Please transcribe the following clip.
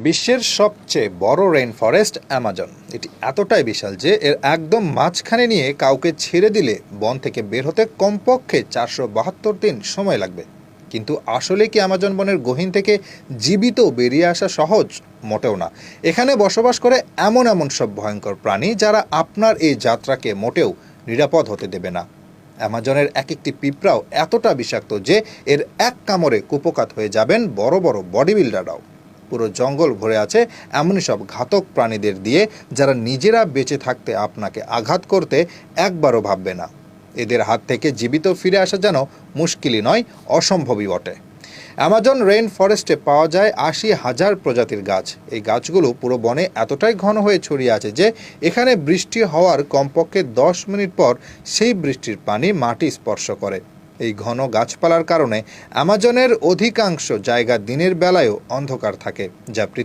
বিশ্বের সবচেয়ে বড় রেইন ফরেস্ট অ্যামাজন। এটি এতটাই বিশাল যে এর একদম মাঝখানে নিয়ে কাউকে ছেড়ে দিলে বন থেকে বের হতে কমপক্ষে 472 দিন সময় লাগবে। কিন্তু আসলে কি অ্যামাজন বনের গহীন থেকে জীবিত বেরিয়ে আসা সহজ? মোটেও না। এখানে বসবাস করে এমন এমন সব ভয়ঙ্কর প্রাণী যারা আপনার এই যাত্রাকে মোটেও নিরাপদ হতে দেবে না। অ্যামাজনের এক একটি পিঁপড়াও এতটা বিষাক্ত যে এর এক কামড়ে কুপোকাত হয়ে যাবেন বড় বড় বডি বিল্ডাররাও। পুরো জঙ্গল ভরে আছে এমনই সব ঘাতক প্রাণীদের দিয়ে যারা নিজেরা বেঁচে থাকতে আপনাকে আঘাত করতে একবারও ভাববে না। এদের হাত থেকে জীবিত ফিরে আসা যেন মুশকিলই নয়, অসম্ভবই বটে। অ্যামাজন রেইন ফরেস্টে পাওয়া যায় 80,000 প্রজাতির গাছ। এই গাছগুলো পুরো বনে এতটাই ঘন হয়ে ছড়িয়ে আছে যে এখানে বৃষ্টি হওয়ার কমপক্ষে 10 মিনিট পর সেই বৃষ্টির পানি মাটি স্পর্শ করে। এই ঘন গাছপালার কারণে অ্যামাজনের অধিকাংশ জায়গা দিনের বেলায়ও অন্ধকার থাকে, যা